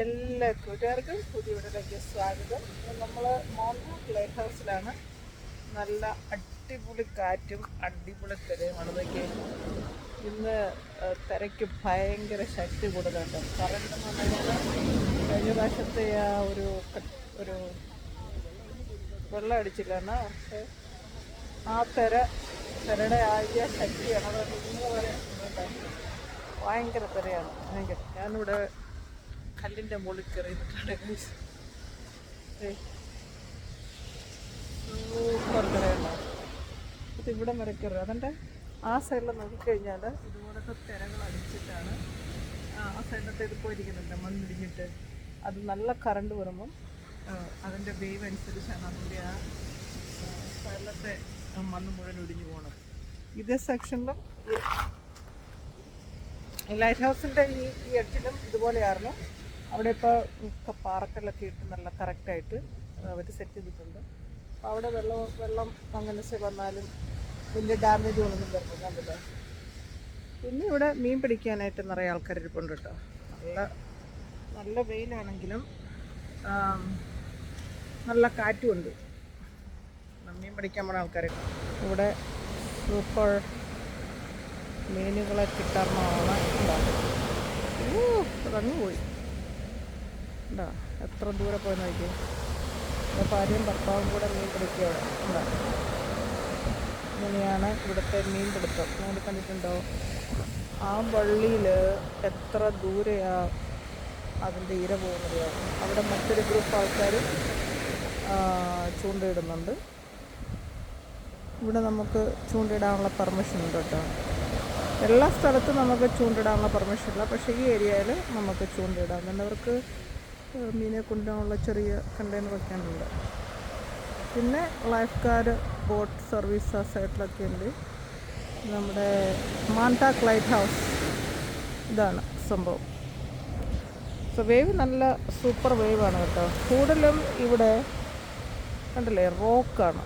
എല്ലാ കൂട്ടുകാർക്കും പുതിയ വീട്ടിലേക്ക് സ്വാഗതം. നമ്മൾ മോൺട്രാക്ക് ലൈറ്റ് ഹൗസിലാണ്. നല്ല അടിപൊളി കാറ്റും അടിപൊളി തിരയുമാണ്. ഇതൊക്കെ ഇന്ന് തിരയ്ക്ക് ഭയങ്കര ശക്തി കൂടുതലുണ്ട്. കറണ്ട് എന്ന് പറഞ്ഞാൽ കഴിഞ്ഞ പ്രാവശ്യത്തെ ആ ഒരു വെള്ളം അടിച്ചില്ലാണ്. പക്ഷേ ആ തിരയുടെ ആയ ശക്തിയാണ്. അത് ഇന്ന് വരെ ഭയങ്കര തിരയാണ്. ഞാനിവിടെ കല്ലിൻ്റെ മുകളിൽ കയറിയിട്ടാണ്. സൂപ്പർ തിരയുണ്ടാവും. അത് ഇവിടെ വരെ കയറി. അതിൻ്റെ ആ സൈഡിൽ നോക്കിക്കഴിഞ്ഞാൽ ഇതുപോലത്തെ തിരകൾ അടിച്ചിട്ടാണ് ആ സൈഡിലത്തെ ഇത് പോയിരിക്കുന്നുണ്ട്. മണ്ണിടിഞ്ഞിട്ട് അത് നല്ല കറണ്ട് വരുമ്പം അതിൻ്റെ വേവ് അനുസരിച്ചാണ് അതിൻ്റെ ആ സൈഡിലത്തെ മണ്ണ് മുഴുവൻ ഒടിഞ്ഞു പോകണം. ഇതേ സെക്ഷനിലും ലൈറ്റ് ഹൗസിൻ്റെ ഈ എഡ്ജിലും ഇതുപോലെയായിരുന്നു. അവിടെ ഇപ്പോൾ പാറക്കല്ലൊക്കെ ഇട്ട് നല്ല കറക്റ്റായിട്ട് അവർ സെറ്റ് ചെയ്തിട്ടുണ്ട്. അപ്പോൾ അവിടെ വെള്ളം അങ്ങനെ വന്നാലും വലിയ ഡാമേജുകളൊന്നും വരുന്നില്ല. പിന്നെ ഇവിടെ മീൻ പിടിക്കാനായിട്ട് നിറയെ ആൾക്കാർ ഇരിപ്പുണ്ട് കേട്ടോ. നല്ല വെയിലാണെങ്കിലും നല്ല കാറ്റുമുണ്ട്. മീൻ പിടിക്കാൻ പോണ ആൾക്കാർ ഇവിടെ സൂപ്പർ മീനുകളെ കിട്ടാറുള്ളതാണ്. ഇറങ്ങി പോയി ഉണ്ടോ? എത്ര ദൂരെ പോയി നോക്കി. ഭാര്യയും ഭർത്താവും കൂടെ മീൻ പിടിക്കുക അവിടെ ഉണ്ടോ? ഇങ്ങനെയാണ് ഇവിടുത്തെ മീൻ പിടുത്തം. നിങ്ങൾ കണ്ടിട്ടുണ്ടോ? ആ വള്ളിയിൽ എത്ര ദൂരെയാ അതിൻ്റെ ഇര പോകുന്നത്. അവിടെ മറ്റൊരു ഗ്രൂപ്പ് ആൾക്കാർ ചൂണ്ടയിടുന്നുണ്ട്. ഇവിടെ നമുക്ക് ചൂണ്ടയിടാനുള്ള പെർമിഷൻ ഉണ്ട് കേട്ടോ. എല്ലാ സ്ഥലത്തും നമുക്ക് ചൂണ്ടിടാനുള്ള പെർമിഷൻ ഇല്ല. പക്ഷേ ഈ ഏരിയയിൽ നമുക്ക് ചൂണ്ടിടാം. എന്നവർക്ക് മീനെ കൊണ്ടുപോകാനുള്ള ചെറിയ കണ്ടെയ്നർ വെക്കാനുണ്ട്. പിന്നെ ലൈഫ് ഗാർഡ് ബോട്ട് സർവീസ് ആ സൈഡിലൊക്കെ ഉണ്ട്. നമ്മുടെ മോൺട്രാക്ക് ലൈറ്റ് ഹൗസ് ഇതാണ് സംഭവം. സോ വേവ് നല്ല സൂപ്പർ വേവാണ് കേട്ടോ. കൂടുതലും ഇവിടെ കണ്ടില്ലേ റോക്കാണ്.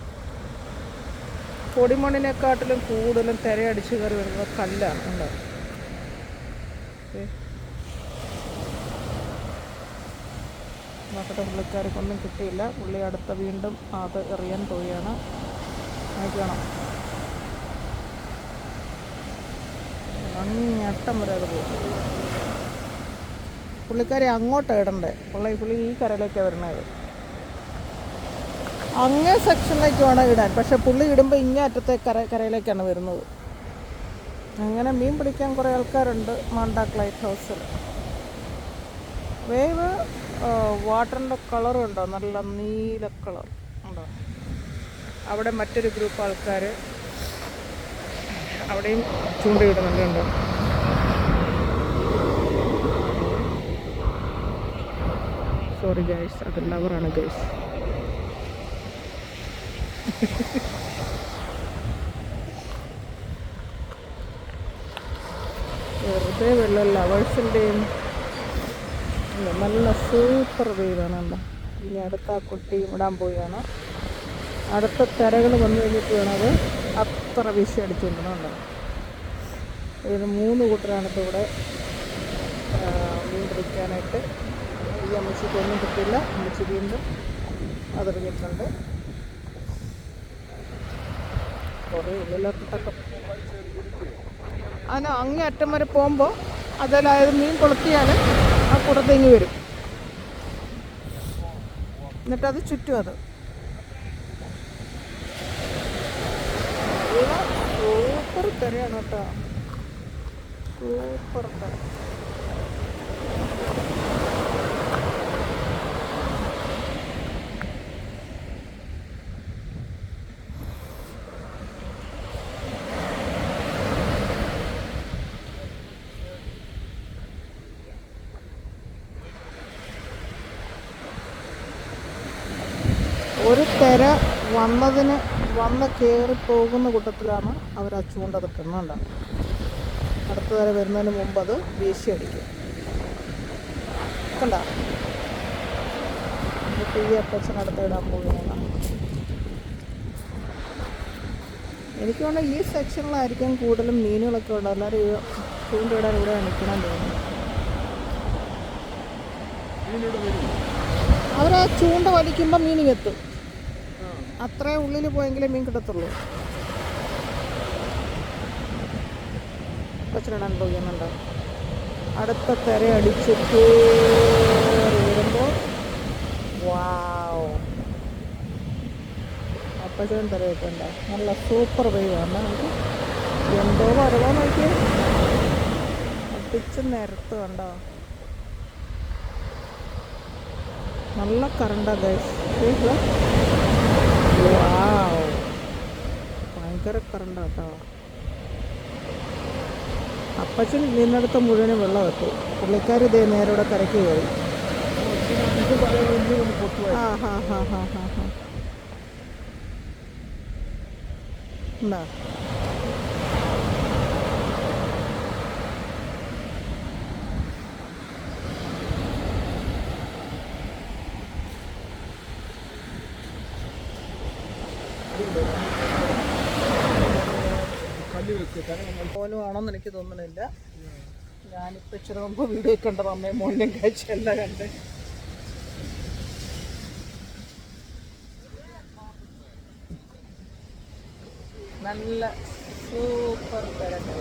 പൊടിമണ്ണിനെക്കാട്ടിലും കൂടുതലും തിരയടിച്ച് കയറി വരുന്നത് കല്ലാണ്. ഉണ്ട് നോക്കട്ടെ. പുള്ളിക്കാർക്കൊന്നും കിട്ടിയില്ല. പുള്ളി അടുത്ത വീണ്ടും അത് എറിയാൻ പോവുകയാണ്. നോക്കണം, അങ്ങട്ടം വരെ അത് പോകും. പുള്ളിക്കാരി അങ്ങോട്ട് ഇടണ്ടേ. പുള്ളി ഈ കരയിലേക്കാണ് വരുന്നത്. അങ്ങേ സെക്ഷനിലേക്ക് വേണം ഇടാൻ. പക്ഷെ പുള്ളി ഇടുമ്പോൾ ഇങ്ങേ അറ്റത്തെ കരയിലേക്കാണ് വരുന്നത്. അങ്ങനെ മീൻ പിടിക്കാൻ കുറേ ആൾക്കാരുണ്ട് മോൺട്രാക്ക് ലൈറ്റ് ഹൗസിൽ. വേവ് വാട്ടറിൻ്റെ കളറും ഉണ്ടോ? നല്ല നീല കളർ ഉണ്ടോ? അവിടെ മറ്റൊരു ഗ്രൂപ്പ് ആൾക്കാർ അവിടെയും ചൂണ്ടയിടുന്നുണ്ട്. സോറി ഗൈസ്, അത് ലവറാണ് ഗൈസ്. വെറുതെ വെള്ളം ലവേഴ്സിൻ്റെയും നല്ല സൂപ്പർ വേവാണ്. എന്താ ഇനി അടുത്ത ആ കുട്ടിയും ഇടാൻ പോവുകയാണ്. അടുത്ത തിരകൾ വന്നു കഴിഞ്ഞിട്ട് വേണം അത് അത്ര വീശി അടിച്ചുകൊണ്ടിരുന്നുണ്ട്. ഇത് 3 കൂട്ടരാണ് ഇപ്പോൾ ഇവിടെ മീൻ പിടിക്കാനായിട്ട്. ഈ അമ്മച്ചിക്ക് ഒന്നും കിട്ടില്ല. അമ്മച്ചി വീണ്ടും അതെറിഞ്ഞിട്ടുണ്ട്. കുറേ ഉള്ളിലോട്ടൊക്കെ അതിന് അങ്ങേ അറ്റം വരെ പോകുമ്പോൾ അതിലായത് മീൻ കൊളുത്തിയാൽ ആ കൂട്ടത്തിങ്ങ് വരും. എന്നിട്ടത് ചുറ്റും. അത് സൂപ്പർ തിരയാണ് കേട്ടോ. സൂപ്പർ തിര. ഒരു തിര വന്ന് കയറി പോകുന്ന കൂട്ടത്തിലാണ് അവർ ആ ചൂണ്ട തട്ടുന്നുണ്ട്. അടുത്ത തിര വരുന്നതിന് മുമ്പ് അത് വീശി അടിക്കും. കണ്ട ഈ അപ്പച്ചനടുത്ത് ഇടാൻ പോവുകയാണ്. എനിക്ക് തോന്നുന്നു ഈ സെക്ഷനിലായിരിക്കും കൂടുതലും മീനുകളൊക്കെ ഉണ്ട്. എല്ലാവരും ചൂണ്ടയിടാൻ ഇവിടെ നിൽക്കണം തോന്നുന്നു. അവർ ആ ചൂണ്ട വലിക്കുമ്പോൾ മീനിങ്ങെത്തും. അത്രയും ഉള്ളിൽ പോയെങ്കിലേ മീൻ കിട്ടത്തുള്ളൂ. കൊച്ചിനിടാൻ പോകുന്നുണ്ടോ? അടുത്ത തിര അടിച്ച് കയറി വരുമ്പോൾ വാവ്, അപ്പച്ചനും തിര കിട്ടണ്ട. നല്ല സൂപ്പർ വേവാണ്. നമുക്ക് എന്തോ വരവോ നോക്കിയേ, അടിച്ച് നിരത്ത് കണ്ടോ. നല്ല കറണ്ടാ ഗൈസ്. വാവ്, ഭയങ്കര കറണ്ടാ കേട്ടോ. അപ്പച്ചൻ നിന്നെടുത്ത് മുഴുവനും വെള്ളം എത്തും. പുള്ളിക്കാർ ഇതേ നേരെ ഇവിടെ കരയ്ക്ക് കയറി. ആ ഹാ ഹാ ഹാ ഹാ ഹാ എന്താ പോലുമാണെന്ന് എനിക്ക് തോന്നുന്നില്ല. ഞാനിപ്പോൾ ഇച്ചിരി മുമ്പ് വീഡിയോ കണ്ടത് അമ്മയും മോനും കാഴ്ചയല്ല കണ്ട്. നല്ല സൂപ്പർ തിരക്ക്.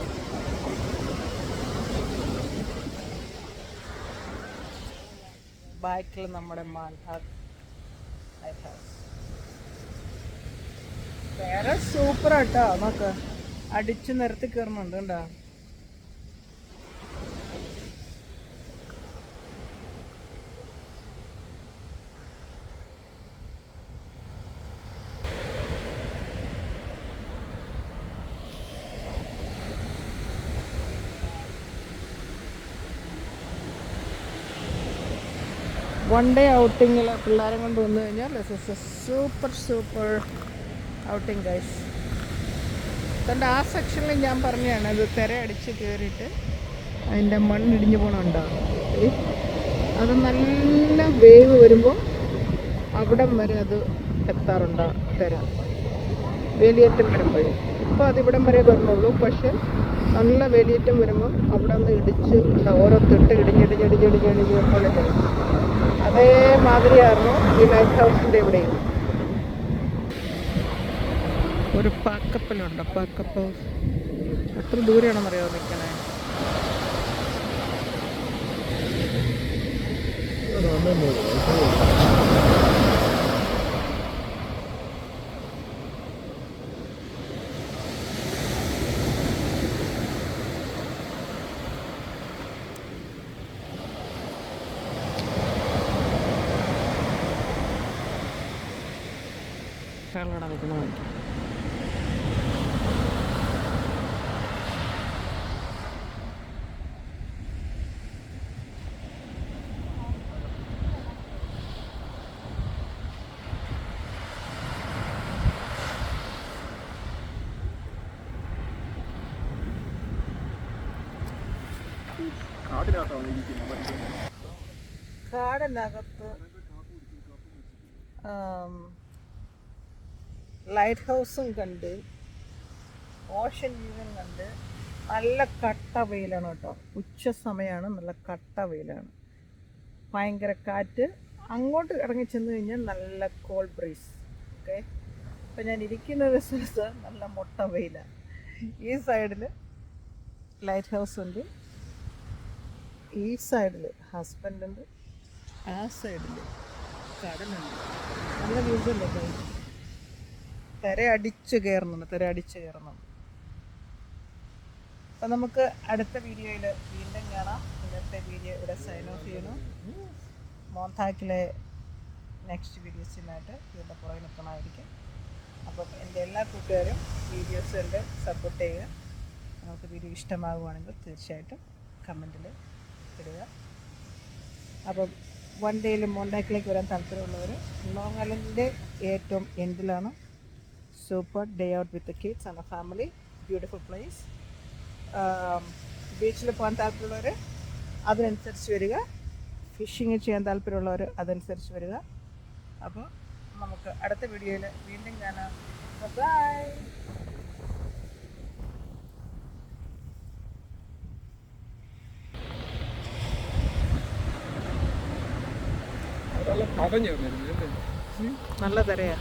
ബാക്കിൽ നമ്മുടെ മാൻഹാട്ട് ലൈറ്റ് ഹൗസ്. വേറെ സൂപ്പറാട്ടോ. നോക്ക്, അടിച്ച് നിരത്തി കയറുന്നുണ്ട് കണ്ടോ. വൺ ഡേ ഔട്ടിങ്ങിൽ പിള്ളേരെ കൊണ്ട് വന്നു കഴിഞ്ഞാൽ സൂപ്പർ സൂപ്പർ ഔട്ടിങ് ഗൈസ്. അതിൻ്റെ ആ സെക്ഷനിൽ ഞാൻ പറഞ്ഞതാണ്, അത് തിര അടിച്ച് കയറിയിട്ട് അതിൻ്റെ മണ്ണിടിഞ്ഞ് പോകണുണ്ടോ. അത് നല്ല വേവ് വരുമ്പോൾ അവിടം വരെ അത് എത്താറുണ്ടോ തിര, വേലിയേറ്റം വരുമ്പോഴേ. ഇപ്പോൾ അതിവിടം വരെ വരുന്നുള്ളൂ. പക്ഷെ നല്ല വേലിയേറ്റം വരുമ്പം അവിടെ നിന്ന് ഇടിച്ച് ഓരോ തിട്ട് ഇടിഞ്ഞിടിഞ്ഞിടിഞ്ഞിടിഞ്ഞിടിഞ്ഞ് പോലെ തരും. അതേമാതിരിയായിരുന്നു ഈ ലൈറ്റ് ഹൗസിൻ്റെ ഇവിടെയും. ഒരു പാക്കപ്പലുണ്ട്. പാക്കപ്പ് എത്ര ദൂരെയാണെന്നറിയാമോ നിൽക്കണേ. കേരളയുടെ നിൽക്കുന്നത് കാടിനകത്ത് ലൈറ്റ് ഹൗസും കണ്ട് ഓഷൻ വ്യൂവും കണ്ട്. നല്ല കട്ട വെയിലാണ് കേട്ടോ. ഉച്ച സമയമാണ്, നല്ല കട്ട വെയിലാണ്, ഭയങ്കര കാറ്റ്. അങ്ങോട്ട് ഇറങ്ങി ചെന്ന് കഴിഞ്ഞാൽ നല്ല കോൾഡ് ബ്രീസ്. ഓക്കെ, ഇപ്പം ഞാൻ ഇരിക്കുന്ന സ്ഥലത്ത് നല്ല മുട്ട വെയിലാണ്. ഈ സൈഡിൽ ലൈറ്റ് ഹൗസ് ഉണ്ട്, ഈ സൈഡിൽ ഹസ്ബൻഡുണ്ട്, ആ സൈഡിൽ കടലുണ്ട്. നല്ല വ്യൂസ് ഉണ്ട്. തിര അടിച്ച് കയറുന്നുണ്ട്. അപ്പം നമുക്ക് അടുത്ത വീഡിയോയിൽ വീണ്ടും കാണാം. ഇന്നത്തെ വീഡിയോ ഇവിടെ സൈൻ ഓഫ് ചെയ്യണു. മോന്താക്കിലെ നെക്സ്റ്റ് വീഡിയോസിനായിട്ട് ഇതിൻ്റെ പുറകെ നിൽക്കണമായിരിക്കും. അപ്പം എൻ്റെ എല്ലാ കൂട്ടുകാരും വീഡിയോസ് കണ്ട് സപ്പോർട്ട് ചെയ്യുക. നമുക്ക് വീഡിയോ ഇഷ്ടമാകുവാണെങ്കിൽ തീർച്ചയായിട്ടും കമൻറ്റിൽ ഇടുക. അപ്പം വൺ ഡേയിൽ മോണ്ടാക്കിലേക്ക് വരാൻ താല്പര്യമുള്ളവർ ലോങ് ഐലൻഡിൻ്റെ ഏറ്റവും എൻഡിലാണ്. Super day out with the kids and a family, beautiful place. ബീച്ചിൽ പോകാൻ താല്പര്യമുള്ളവർ അതിനനുസരിച്ച് വരിക, ഫിഷിങ് ചെയ്യാൻ താല്പര്യമുള്ളവർ അതനുസരിച്ച് വരിക. അപ്പോൾ നമുക്ക് അടുത്ത വീഡിയോയിൽ വീണ്ടും കാണാം. ബൈ. നല്ല പതഞ്ഞു വന്നിരുന്നു അല്ലേ? നല്ല തിരയാ.